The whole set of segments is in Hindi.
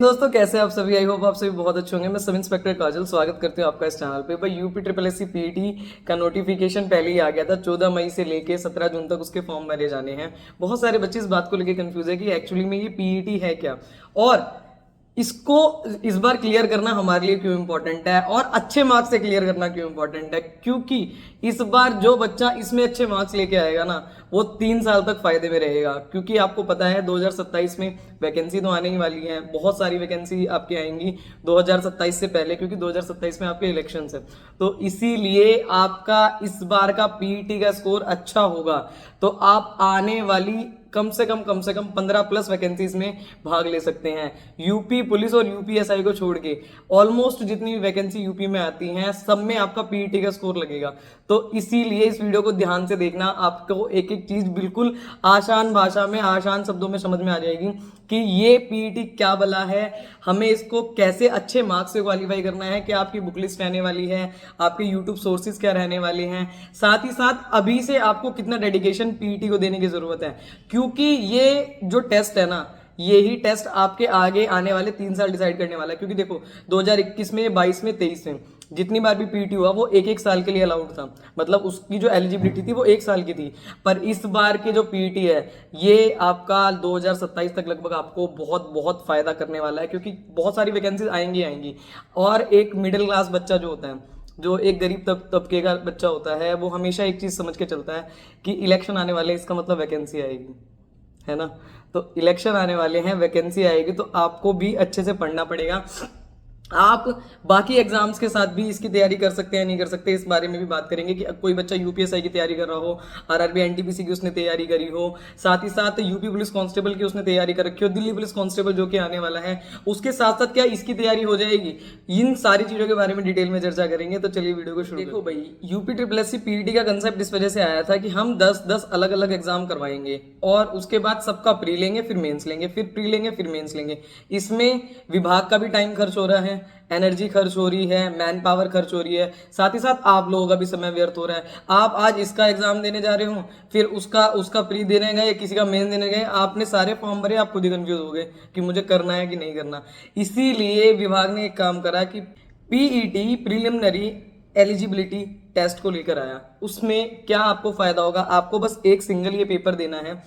दोस्तों कैसे हैं आप सभी। आई होप आप सभी बहुत अच्छे होंगे। मैं सब इंस्पेक्टर काजल स्वागत करती हूँ आपका इस चैनल पे। भाई UP triple S C PET का नोटिफिकेशन पहले ही आ गया था। 14 मई से लेके 17 जून तक उसके फॉर्म भरे जाने हैं। बहुत सारे बच्चे इस बात को लेके कंफ्यूज है कि एक्चुअली में ये पीईटी है क्या, और इसको इस बार क्लियर करना हमारे लिए क्यों इंपॉर्टेंट है, और अच्छे मार्क्स से क्लियर करना क्यों इंपॉर्टेंट है। क्योंकि इस बार जो बच्चा इसमें अच्छे मार्क्स लेके आएगा ना, वो 3 साल तक फायदे में रहेगा। क्योंकि आपको पता है 2027 में वैकेंसी तो आने ही वाली है, बहुत सारी वैकेंसी आपकी आएंगी 2027 से पहले, क्योंकि 2027 में आपके इलेक्शन है। तो इसीलिए आपका इस बार का पीईटी का स्कोर अच्छा होगा तो आप आने वाली कम से कम 15+ वैकेंसीज में भाग ले सकते हैं। यूपी पुलिस और यूपीएसआई को छोड़ के ऑलमोस्ट जितनी भी वैकेंसी यूपी में आती हैं सब में आपका पीईटी का स्कोर लगेगा। तो इसीलिए इस वीडियो को ध्यान से देखना, आपको एक एक चीज बिल्कुल आसान भाषा में, आसान शब्दों में समझ में आ जाएगी कि ये पीईटी क्या बला है, हमें इसको कैसे अच्छे मार्क्स से क्वालिफाई करना है, क्या आपकी बुक लिस्ट रहने वाली है, आपके यूट्यूब सोर्सेज क्या रहने वाले हैं, साथ ही साथ अभी से आपको कितना डेडिकेशन पीईटी को देने की जरूरत है। क्योंकि ये जो टेस्ट है ना, यही टेस्ट आपके आगे आने वाले 3 साल डिसाइड करने वाला है। क्योंकि देखो 2021 में, 22 में, 23 में जितनी बार भी पीटी हुआ वो एक एक साल के लिए अलाउड था, मतलब उसकी जो एलिजिबिलिटी थी वो 1 साल की थी। पर इस बार के जो पीटी है ये आपका 2027 तक लगभग आपको बहुत बहुत फायदा करने वाला है। क्योंकि बहुत सारी वैकेंसीज आएंगी। और एक मिडिल क्लास बच्चा जो होता है, जो एक गरीब तबके का बच्चा होता है, वो हमेशा एक चीज समझ के चलता है कि इलेक्शन आने वाले, इसका मतलब वैकेंसी आएगी, है ना। तो इलेक्शन आने वाले हैं, वैकेंसी आएगी, तो आपको भी अच्छे से पढ़ना पड़ेगा। आप बाकी एग्जाम्स के साथ भी इसकी तैयारी कर सकते हैं, नहीं कर सकते, इस बारे में भी बात करेंगे। कि कोई बच्चा यूपीएसआई की तैयारी कर रहा हो, आरआरबी एनटीपीसी की उसने तैयारी करी हो, साथ ही साथ यूपी पुलिस कांस्टेबल की उसने तैयारी कर रखी हो, दिल्ली पुलिस कांस्टेबल जो कि आने वाला है, उसके साथ साथ क्या इसकी तैयारी हो जाएगी। इन सारी चीजों के बारे में डिटेल में चर्चा करेंगे। तो चलिए वीडियो को शुरू। देखो भाई, UP triple S C PET का कंसेप्ट इस वजह से आया था कि हम 10 अलग अलग एग्जाम करवाएंगे और उसके बाद सबका प्री लेंगे, फिर मेंस लेंगे, फिर प्री लेंगे, फिर मेंस लेंगे। इसमें विभाग का भी टाइम खर्च हो रहा है, एनर्जी खर्च हो रही है, मैन पावर खर्च हो रही है, साथ ही साथ आप लोगों का भी समय व्यर्थ हो रहा है। आप आज इसका एग्जाम देने जा रहे हो, फिर उसका प्री देने गए, किसी का मेन देने गए, आपने सारे फॉर्म भरे, आप खुद ही कंफ्यूज हो गए कि मुझे करना है कि नहीं करना। इसीलिए विभाग ने एक काम करा कि पीईटी प्रीलिमिनरी एलिजिबिलिटी टेस्ट को लेकर आया। उसमें क्या आपको फायदा होगा, आपको बस एक सिंगल ये पेपर देना है।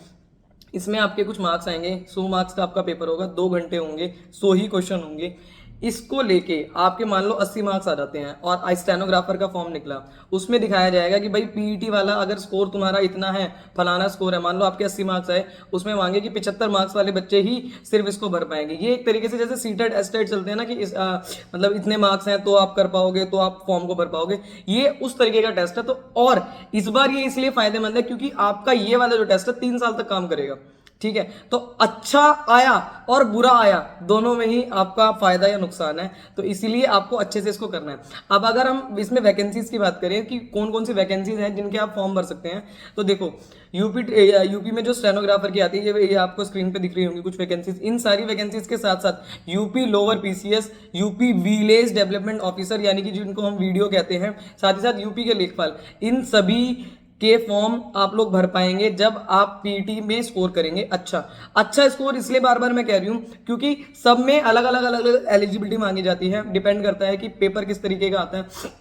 इसमें आपके कुछ मार्क्स आएंगे, 100 मार्क्स का आपका पेपर होगा, 2 घंटे होंगे, 100 ही क्वेश्चन होंगे। इसको लेके आपके मान लो 80 मार्क्स आ जाते हैं और स्टेनोग्राफर का फॉर्म निकला, उसमें दिखाया जाएगा कि भाई पीईटी वाला अगर स्कोर तुम्हारा इतना है, फलाना स्कोर है, मान लो आपके 80 मार्क्स आए, उसमें मांगे कि 75 मार्क्स वाले बच्चे ही सिर्फ इसको भर पाएंगे। ये एक तरीके से जैसे सीटेड एस्टेट चलते हैं ना कि मतलब इतने मार्क्स हैं तो आप कर पाओगे, तो आप फॉर्म को भर पाओगे, ये उस तरीके का टेस्ट है। तो और इस बार ये इसलिए फायदेमंद है क्योंकि आपका ये वाला जो टेस्ट है 3 साल तक काम करेगा, ठीक है। तो अच्छा आया और बुरा आया, दोनों में ही आपका फायदा या नुकसान है। तो इसीलिए आपको अच्छे से इसको करना है। अब अगर हम इसमें वैकेंसीज की बात करें कि कौन कौन सी वैकेंसीज हैं जिनके आप फॉर्म भर सकते हैं, तो देखो यूपी में जो स्टेनोग्राफर की आती है, ये आपको स्क्रीन पे दिख रही होंगी कुछ वैकेंसीज। इन सारी वैकेंसीज के साथ साथ UP lower PCS, UP village development officer यानी कि जिनको हम वीडियो कहते हैं, साथ ही साथ यूपी के लेखपाल, इन सभी के फॉर्म आप लोग भर पाएंगे जब आप पीटी में स्कोर करेंगे। अच्छा स्कोर इसलिए बार बार मैं कह रही हूं क्योंकि सब में अलग अलग एलिजिबिलिटी मांगी जाती है, डिपेंड करता है कि पेपर किस तरीके का आता है।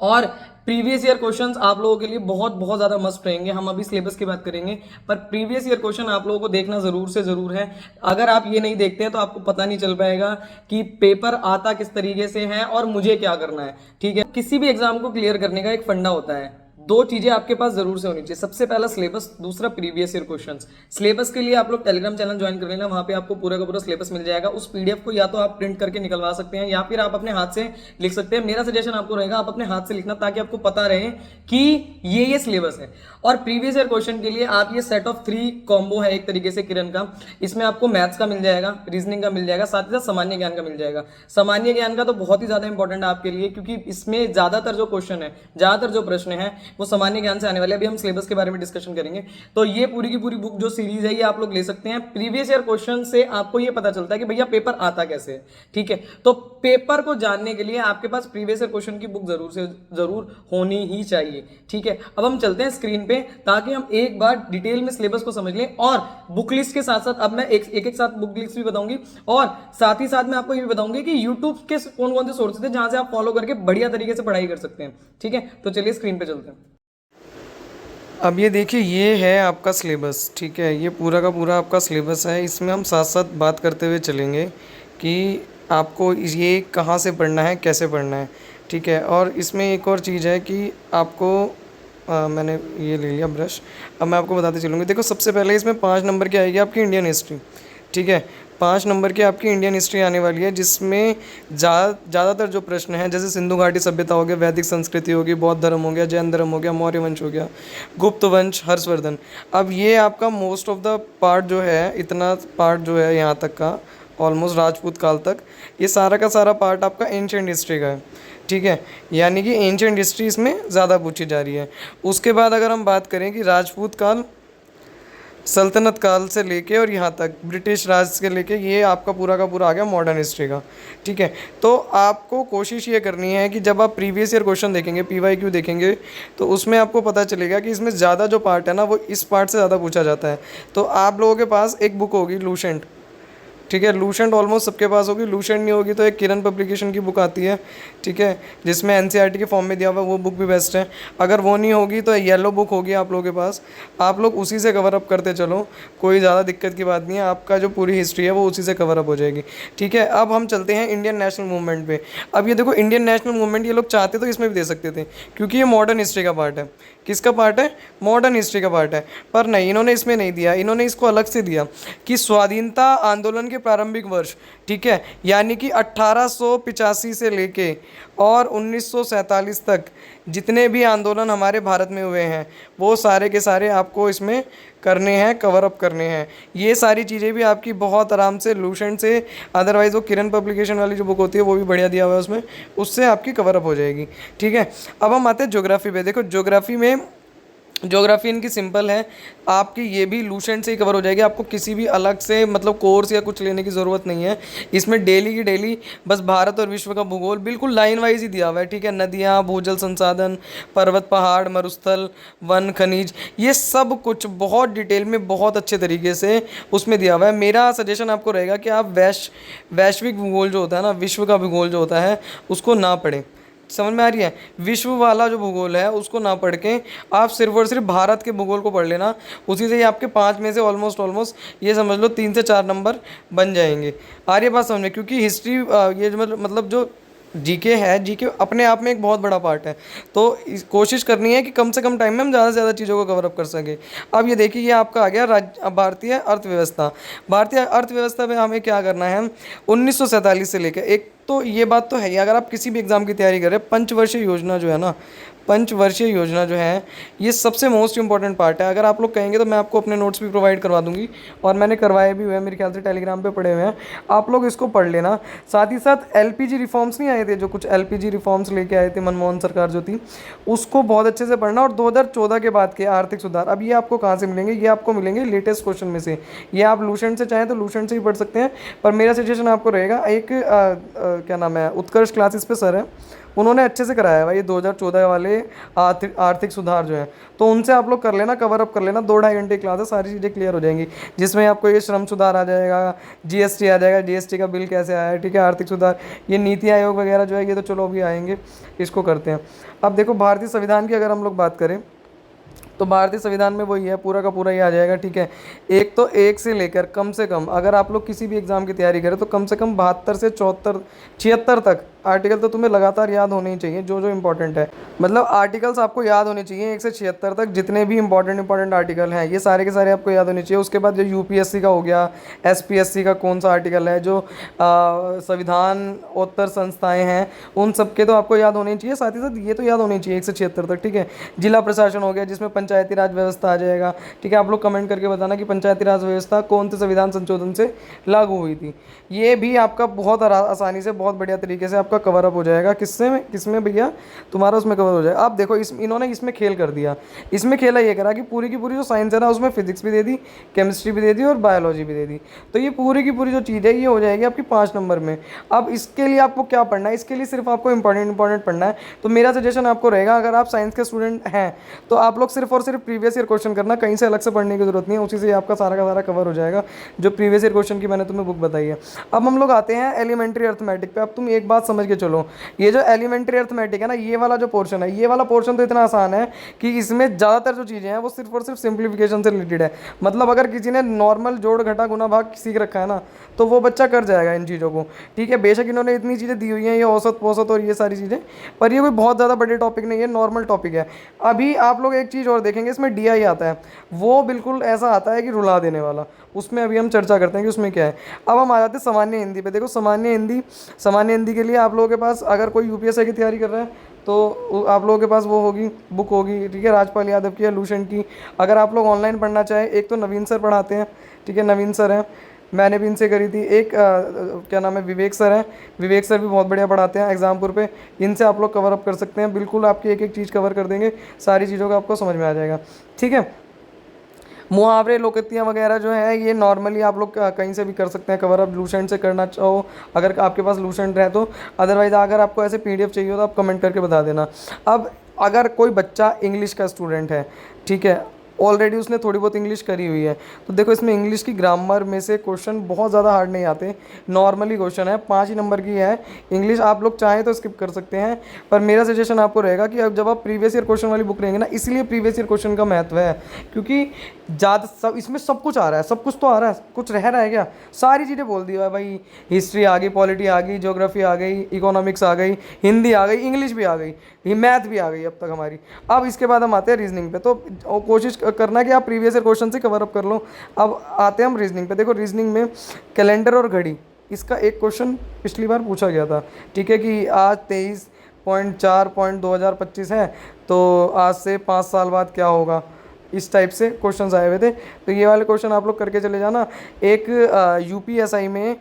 और प्रीवियस ईयर क्वेश्चंस आप लोगों के लिए बहुत बहुत ज्यादा मस्ट रहेंगे। हम अभी सिलेबस की बात करेंगे, पर प्रीवियस ईयर क्वेश्चन आप लोगों को देखना जरूर से जरूर है। अगर आप ये नहीं देखते हैं तो आपको पता नहीं चल पाएगा कि पेपर आता किस तरीके से है और मुझे क्या करना है, ठीक है। किसी भी एग्जाम को क्लियर करने का एक फंडा होता है, 2 चीजें आपके पास जरूर से होनी चाहिए। सबसे पहला सिलेबस, दूसरा प्रीवियस ईयर क्वेश्चंस। सिलेबस के लिए आप लोग टेलीग्राम चैनल ज्वाइन कर लेना, वहां पे आपको पूरा का पूरा सिलेबस मिल जाएगा। उस पीडीएफ को या तो आप प्रिंट करके निकलवा सकते हैं या फिर आप अपने हाथ से लिख सकते हैं। मेरा सजेशन आपको रहेगा आप अपने हाथ से लिखना, ताकि आपको पता रहे कि ये सिलेबस है। और प्रीवियस ईयर क्वेश्चन के लिए आप ये सेट ऑफ 3 कॉम्बो है एक तरीके से किरण का। इसमें आपको मैथ्स का मिल जाएगा, रीजनिंग का मिल जाएगा, साथ ही साथ सामान्य ज्ञान का मिल जाएगा। सामान्य ज्ञान का तो बहुत ही ज्यादा इंपॉर्टेंट है आपके लिए, क्योंकि इसमें ज्यादातर जो क्वेश्चन है, ज्यादातर जो प्रश्न है वो सामान्य ज्ञान से आने वाले हैं। अभी हम सिलेबस के बारे में डिस्कशन करेंगे। तो ये पूरी की पूरी बुक जो सीरीज है ये आप लोग ले सकते हैं। प्रीवियस ईयर क्वेश्चन से आपको ये पता चलता है कि भैया पेपर आता कैसे है, ठीक है। तो पेपर को जानने के लिए आपके पास प्रीवियस ईयर क्वेश्चन की बुक जरूर से जरूर होनी ही चाहिए, ठीक है। अब हम चलते हैं स्क्रीन पे ताकि हम एक बार डिटेल में सिलेबस को समझ लें, और बुक लिस्ट के साथ साथ अब मैं एक साथ बुक लिस्ट भी बताऊंगी, और साथ ही साथ मैं आपको ये भी बताऊंगी कि यूट्यूब के कौन कौन से सोर्सेज है जहां से आप फॉलो करके बढ़िया तरीके से पढ़ाई कर सकते हैं, ठीक है। तो चलिए स्क्रीन पे चलते हैं। अब ये देखिए, ये है आपका सिलेबस, ठीक है। ये पूरा का पूरा आपका सिलेबस है। इसमें हम साथ साथ बात करते हुए चलेंगे कि आपको ये कहाँ से पढ़ना है, कैसे पढ़ना है, ठीक है। और इसमें एक और चीज़ है कि आपको मैंने ये ले लिया ब्रश। अब मैं आपको बताते चलूँगी। देखो, सबसे पहले इसमें 5 नंबर की आएगी आपकी इंडियन हिस्ट्री, ठीक है। 5 नंबर की आपकी इंडियन हिस्ट्री आने वाली है, जिसमें ज़्यादातर जो प्रश्न हैं, जैसे सिंधु घाटी सभ्यता हो गया, वैदिक संस्कृति होगी, बौद्ध धर्म हो गया, जैन धर्म हो गया, मौर्य वंश हो गया, गुप्त वंश, हर्षवर्धन। अब ये आपका मोस्ट ऑफ द पार्ट जो है, इतना पार्ट जो है यहाँ तक का, ऑलमोस्ट राजपूत काल तक, ये सारा का सारा पार्ट आपका एंशिएंट हिस्ट्री का है, ठीक है। यानी कि एंशिएंट हिस्ट्री इसमें ज़्यादा पूछी जा रही है। उसके बाद अगर हम बात करें कि राजपूत काल, सल्तनत काल से लेके और यहाँ तक ब्रिटिश राज से लेके, ये आपका पूरा का पूरा आ गया मॉडर्न हिस्ट्री का, ठीक है। तो आपको कोशिश ये करनी है कि जब आप प्रीवियस ईयर क्वेश्चन देखेंगे, PYQ देखेंगे, तो उसमें आपको पता चलेगा कि इसमें ज़्यादा जो पार्ट है ना, वो इस पार्ट से ज़्यादा पूछा जाता है। तो आप लोगों के पास एक बुक होगी लूसेंट, ठीक है। लूसेंट ऑलमोस्ट सबके पास होगी। लूसेंट नहीं होगी तो एक किरण पब्लिकेशन की बुक आती है, ठीक है, जिसमें NCERT के फॉर्म में दिया हुआ है, वो बुक भी बेस्ट है। अगर वो नहीं होगी तो येलो बुक होगी आप लोगों के पास, आप लोग उसी से कवर अप करते चलो, कोई ज़्यादा दिक्कत की बात नहीं है। आपका जो पूरी हिस्ट्री है वो उसी से कवर अप हो जाएगी, ठीक है। अब हम चलते हैं इंडियन नेशनल मूवमेंट पे। अब ये देखो, इंडियन नेशनल मूवमेंट ये लोग चाहते तो इसमें भी दे सकते थे, क्योंकि ये मॉडर्न हिस्ट्री का पार्ट है। किसका पार्ट है? मॉडर्न हिस्ट्री का पार्ट है। पर नहीं, इन्होंने इसमें नहीं दिया, इन्होंने इसको अलग से दिया कि स्वाधीनता आंदोलन के प्रारंभिक वर्ष, ठीक है, यानी कि 1885 से लेके और 1947 तक जितने भी आंदोलन हमारे भारत में हुए हैं, वो सारे के सारे आपको इसमें करने हैं, कवर अप करने हैं। ये सारी चीज़ें भी आपकी बहुत आराम से लूसेंट से, अदरवाइज़ वो किरण पब्लिकेशन वाली जो बुक होती है वो भी बढ़िया दिया हुआ है उसमें, उससे आपकी कवर अप हो जाएगी, ठीक है। अब हम आते हैं ज्योग्राफी पे। देखो, ज्योग्राफी में, ज्योग्राफी इनकी सिंपल है, आपकी ये भी लूसेंट से ही कवर हो जाएगी। आपको किसी भी अलग से मतलब कोर्स या कुछ लेने की ज़रूरत नहीं है। इसमें डेली की डेली बस भारत और विश्व का भूगोल बिल्कुल लाइन वाइज ही दिया हुआ है, ठीक है। नदियाँ, भूजल संसाधन, पर्वत, पहाड़, मरुस्थल, वन, खनिज, ये सब कुछ बहुत डिटेल में बहुत अच्छे तरीके से उसमें दिया हुआ है। मेरा सजेशन आपको रहेगा कि आप वैश्विक भूगोल जो होता है ना, विश्व का भूगोल जो होता है, उसको ना पढ़ें। समझ में आ रही है? विश्व वाला जो भूगोल है उसको ना पढ़ के आप सिर्फ और सिर्फ भारत के भूगोल को पढ़ लेना। उसी से ही आपके 5 में से ऑलमोस्ट ये समझ लो 3 से 4 नंबर बन जाएंगे। आ रही है बात समझ में? क्योंकि हिस्ट्री ये जो मतलब जो जीके है, जीके अपने आप में एक बहुत बड़ा पार्ट है। तो कोशिश करनी है कि कम से कम टाइम में हम ज़्यादा से ज़्यादा चीज़ों को कवर अप कर सकें। अब ये देखिए, ये आपका आ गया भारतीय अर्थव्यवस्था। भारतीय अर्थव्यवस्था में हमें क्या करना है, 1947 से लेकर, एक तो ये बात तो है ही, अगर आप किसी भी एग्ज़ाम की तैयारी कर रहे हैं, पंचवर्षीय योजना जो है ना, पंचवर्षीय योजना जो है, ये सबसे मोस्ट इंपॉर्टेंट पार्ट है। अगर आप लोग कहेंगे तो मैं आपको अपने नोट्स भी प्रोवाइड करवा दूंगी, और मैंने करवाए भी हुए हैं, मेरे ख्याल से टेलीग्राम पे पड़े हुए हैं, आप लोग इसको पढ़ लेना। साथ ही साथ LPG रिफॉर्म्स नहीं आए थे, जो कुछ LPG रिफॉर्म्स लेके आए थे मनमोहन सरकार जो थी, उसको बहुत अच्छे से पढ़ना। और 2014 के बाद के आर्थिक सुधार, अब ये आपको कहाँ से मिलेंगे? ये आपको मिलेंगे लेटेस्ट क्वेश्चन में से। ये आप लूसेंट से चाहें तो लूसेंट से ही पढ़ सकते हैं, पर मेरा सजेशन आपको रहेगा, एक क्या नाम है, उत्कर्ष क्लासेस पे सर है, उन्होंने अच्छे से कराया है भाई, 2014 वाले आर्थिक सुधार जो है, तो उनसे आप लोग कर लेना, कवर अप कर लेना। 2-2.5 घंटे क्लास है, सारी चीज़ें क्लियर हो जाएंगी, जिसमें आपको ये श्रम सुधार आ जाएगा, GST आ जाएगा, GST का बिल कैसे आया है, ठीक है, आर्थिक सुधार, ये नीति आयोग वगैरह जो है, ये तो चलो अभी आएंगे, इसको करते हैं। अब देखो, भारतीय संविधान की अगर हम लोग बात करें तो भारतीय संविधान में वही है, पूरा का पूरा ही आ जाएगा, ठीक है। एक तो 1 से लेकर कम से कम, अगर आप लोग किसी भी एग्ज़ाम की तैयारी करें तो कम से कम 72 से 74 76 तक आर्टिकल तो तुम्हें लगातार याद होने ही चाहिए, जो जो इंपॉर्टेंट है। मतलब आर्टिकल्स आपको याद होने चाहिए 1 से 76 तक, जितने भी इंपॉर्टेंट आर्टिकल हैं ये सारे के सारे आपको याद होने चाहिए। उसके बाद जो UPSC का हो गया, SPSC का कौन सा आर्टिकल है, जो संविधानोत्तर संस्थाएं हैं, उन सब के तो आपको याद होने चाहिए। साथ ही साथ ये तो याद होने चाहिए 1 से 76 तक, ठीक है। जिला प्रशासन हो गया, जिसमें पंचायती राज व्यवस्था आ जाएगा। ठीक है, आप लोग कमेंट करके बताना कि पंचायती राज व्यवस्था कौन से संविधान संशोधन से लागू हुई थी। ये भी आपका बहुत आसानी से, बहुत बढ़िया तरीके से आपका कवर अप हो जाएगा। किसमें भैया, तुम्हारा उसमें कवर हो जाएगा। अब देखो इन्होंने इसमें खेल कर दिया। इसमें खेला ये करा कि पूरी की पूरी जो साइंस है ना, उसमें फिजिक्स भी दे दी, केमिस्ट्री भी दे दी और बायोलॉजी भी दे दी। तो ये पूरी की पूरी जो चीज़ है ये हो जाएगी आपकी 5 नंबर में। अब इसके लिए आपको क्या पढ़ना है, इसके लिए सिर्फ आपको इंपॉर्टेंट पढ़ना है। तो मेरा सजेशन आपको रहेगा, अगर आप साइंस के स्टूडेंट हैं तो आप लोग सिर्फ और सिर्फ प्रीवियस ईयर क्वेश्चन करना, कहीं से अलग से पढ़ने की जरूरत नहीं है, उसी से आपका सारा का सारा कवर हो जाएगा जो प्रीवियस ईयर क्वेश्चन की मैंने तुम्हें बुक बताई है। अब हम लोग आते हैं एलिमेंट्री अर्थमेटिक पे। अब तुम एक बात समझ के चलो, ये जो एलिमेंट्री अर्थमेटिक है ना, ये वाला जो पोर्शन है, ये वाला पोर्शन तो इतना आसान है कि इसमें ज़्यादातर जो चीज़ें हैं वो सिर्फ और सिर्फ सिंप्लीफिकेशन से रिलेटेड है। मतलब अगर किसी ने नॉर्मल जोड़ घटा गुना भाग सीख रखा है ना, तो वो बच्चा कर जाएगा इन चीज़ों को। ठीक है, बेशक इन्होंने इतनी चीज़ें दी हुई हैं, ये औसत पोसत और ये सारी चीज़ें, पर ये कोई बहुत ज़्यादा बड़े टॉपिक नहीं है, नॉर्मल टॉपिक है। अभी आप लोग एक चीज़ और देखेंगे, इसमें DI आता है, वो बिल्कुल ऐसा आता है कि रुला देने वाला। उसमें अभी हम चर्चा करते हैं कि उसमें क्या है। अब हम आ जाते हैं सामान्य हिंदी पे। देखो सामान्य हिंदी के लिए आप लोगों के पास, अगर कोई UPSC की तैयारी कर रहा है तो आप लोगों के पास वो होगी, बुक होगी। ठीक है, राजपाल यादव की या लूसेंट की। अगर आप लोग ऑनलाइन पढ़ना चाहें, एक तो नवीन सर पढ़ाते हैं, ठीक है, नवीन सर हैं, मैंने भी इनसे करी थी। एक क्या नाम है, विवेक सर हैं, विवेक सर भी बहुत बढ़िया पढ़ाते हैं एग्जामपुर पे। इनसे आप लोग कवर अप कर सकते हैं, बिल्कुल आपकी एक एक चीज़ कवर कर देंगे, सारी चीज़ों का आपको समझ में आ जाएगा। ठीक है, मुहावरे लोकोक्तियाँ वगैरह जो है ये नॉर्मली आप लोग कहीं से भी कर सकते हैं कवर अप, लूसेंट से करना चाहो अगर आपके पास लूसेंट है तो। अदरवाइज अगर आपको ऐसे PDF चाहिए हो तो आप कमेंट करके बता देना। अब अगर कोई बच्चा इंग्लिश का स्टूडेंट है, ठीक है, ऑलरेडी उसने थोड़ी बहुत इंग्लिश करी हुई है, तो देखो इसमें इंग्लिश की ग्रामर में से क्वेश्चन बहुत ज़्यादा हार्ड नहीं आते, नॉर्मली क्वेश्चन है, 5 ही नंबर की है इंग्लिश। आप लोग चाहें तो स्किप कर सकते हैं, पर मेरा सजेशन आपको रहेगा कि अब जब आप प्रीवियस ईयर क्वेश्चन वाली बुक रहेंगे ना, इसलिए प्रीवियस ईयर क्वेश्चन का महत्व है, क्योंकि ज़्यादा सब इसमें सब कुछ आ रहा है, सब कुछ तो आ रहा है, कुछ रह रहा है क्या, सारी चीज़ें बोल दी है भाई। हिस्ट्री आ गई, पॉलिटी आ गई, ज्योग्राफी आ गई, इकोनॉमिक्स आ गई, हिंदी आ गई, इंग्लिश भी आ गई, मैथ भी आ गई अब तक हमारी। अब इसके बाद हम आते हैं रीजनिंग पे। तो कोशिश करना कि आप प्रीवियस ईयर क्वेश्चन से कवर अप कर लो। अब आते हैं हम रीजनिंग पे। देखो रीजनिंग में कैलेंडर और घड़ी, इसका एक क्वेश्चन पिछली बार पूछा गया था। ठीक है, कि आज 23.4.2025 है, तो आज से 5 साल बाद क्या होगा, इस टाइप से क्वेश्चंस आए हुए थे। तो ये वाले क्वेश्चन आप लोग करके चले जाना। एक UPSI में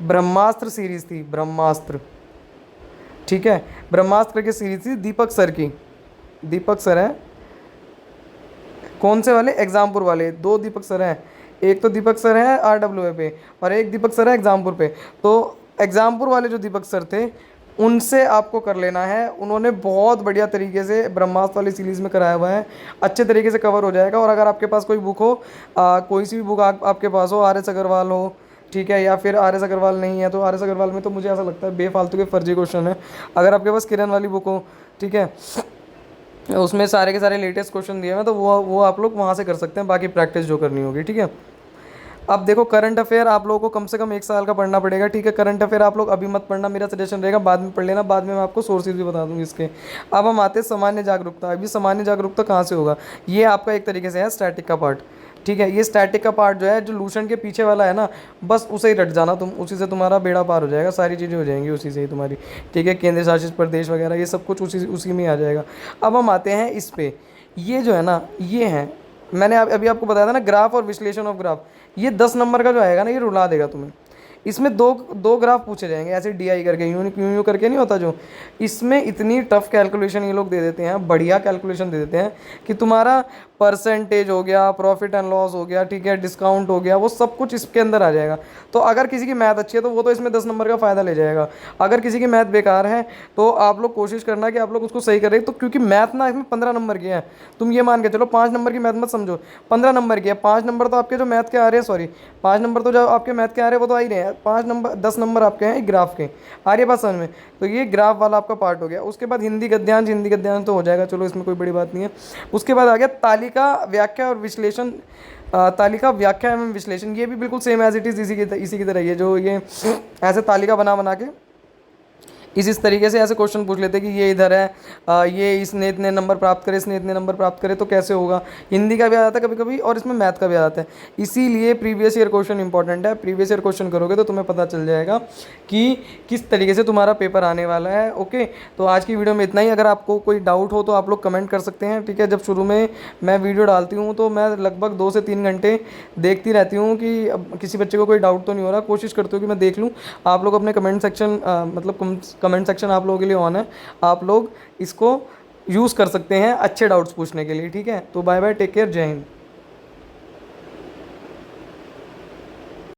ब्रह्मास्त्र सीरीज थी, ब्रह्मास्त्र, ठीक है, ब्रह्मास्त्र की सीरीज थी दीपक सर की, दीपक सर हैं, कौन से वाले, एग्जामपुर वाले। 2 दीपक सर हैं, एक तो दीपक सर है RWA पे और एक दीपक सर है एग्जामपुर पे। तो एग्जामपुर वाले जो दीपक सर थे उनसे आपको कर लेना है, उन्होंने बहुत बढ़िया तरीके से ब्रह्मास्त्र वाली सीरीज़ में कराया हुआ है, अच्छे तरीके से कवर हो जाएगा। और अगर आपके पास कोई बुक हो, कोई सी भी बुक आपके पास हो, RS अग्रवाल हो, ठीक है, या फिर RS अग्रवाल नहीं है तो RS अग्रवाल में तो मुझे ऐसा लगता है बेफालतू के फर्जी क्वेश्चन है। अगर आपके पास किरण वाली बुक हो, ठीक है, उसमें सारे के सारे लेटेस्ट क्वेश्चन दिए हैं, तो वो आप लोग वहाँ से कर सकते हैं, बाकी प्रैक्टिस जो करनी होगी। ठीक है, अब देखो करंट अफेयर आप लोगों को कम से कम 1 साल का पढ़ना पड़ेगा। ठीक है, करंट अफेयर आप लोग अभी मत पढ़ना, मेरा सजेशन रहेगा बाद में पढ़ लेना, बाद में मैं आपको सोर्सेज भी बता दूंगी इसके। अब हम आते हैं सामान्य जागरूकता। अभी सामान्य जागरूकता कहाँ से होगा, ये आपका एक तरीके से है स्टैटिक का पार्ट। ठीक है, ये स्टैटिक का पार्ट जो है, जो लूसेंट के पीछे वाला है ना, बस उसे ही रट जाना तुम, उसी से तुम्हारा बेड़ा पार हो जाएगा, सारी चीज़ें हो जाएंगी उसी से ही तुम्हारी। ठीक है, केंद्र शासित प्रदेश वगैरह ये सब कुछ उसी में आ जाएगा। अब हम आते हैं इस पे, ये जो है ना, ये है, मैंने अभी आपको बताया था ना, ग्राफ और विश्लेषण ऑफ ग्राफ, ये 10 नंबर का जो आएगा ना, ये रुला देगा तुम्हें। इसमें दो ग्राफ पूछे जाएंगे ऐसे DI करके, यूं करके नहीं होता जो, इसमें इतनी टफ कैलकुलेशन ये लोग दे देते हैं, बढ़िया कैलकुलेशन दे देते हैं कि तुम्हारा परसेंटेज हो गया, प्रॉफिट एंड लॉस हो गया, ठीक है, डिस्काउंट हो गया, वो सब कुछ इसके अंदर आ जाएगा। तो अगर किसी की मैथ अच्छी है तो वो तो इसमें 10 नंबर का फ़ायदा ले जाएगा। अगर किसी की मैथ बेकार है तो आप लोग कोशिश करना कि आप लोग उसको सही करें। तो क्योंकि मैथ ना इसमें 15 नंबर की है, तुम ये मान के चलो 5 नंबर की मैथ मत समझो, 15 नंबर की है। 5 नंबर तो आपके जो मैथ के आ रहे हैं, सॉरी 5 नंबर तो जो आपके मैथ के आ रहे हैं वो तो आ ही रहे हैं, 5 नंबर 10 नंबर आपके हैं ग्राफ के, आ रही है बात समझ में। तो ये ग्राफ वाला आपका पार्ट हो गया। उसके बाद हिंदी गद्यांश तो हो जाएगा, चलो इसमें कोई बड़ी बात नहीं है। उसके बाद आ गया तालिका व्याख्या और विश्लेषण, तालिका व्याख्या एवं विश्लेषण, ये भी बिल्कुल सेम एज इट इज़ इसी की तरह, ये जो ये ऐसे तालिका बना के इस तरीके से ऐसे क्वेश्चन पूछ लेते हैं कि ये इधर है, ये इसने इतने नंबर प्राप्त करे, इसने इतने नंबर प्राप्त करे, तो कैसे होगा। हिंदी का भी आ जाता है कभी कभी और इसमें मैथ का भी आ जाता है। इसीलिए प्रीवियस ईयर क्वेश्चन इंपॉर्टेंट है। प्रीवियस ईयर क्वेश्चन करोगे तो तुम्हें पता चल जाएगा कि किस तरीके से तुम्हारा पेपर आने वाला है। ओके, तो आज की वीडियो में इतना ही। अगर आपको कोई डाउट हो तो आप लोग कमेंट कर सकते हैं, ठीक है। जब शुरू में मैं वीडियो डालती हूँ तो मैं लगभग 2 से 3 घंटे देखती रहती हूँ कि अब किसी बच्चे को कोई डाउट तो नहीं हो रहा। कोशिश करती हूँ कि मैं देख लूँ। आप लोग अपने कमेंट सेक्शन मतलब कमेंट सेक्शन आप लोगों के लिए ऑन है, आप लोग इसको यूज़ कर सकते हैं अच्छे डाउट्स पूछने के लिए, ठीक है। तो बाय बाय, टेक केयर, जय हिंद।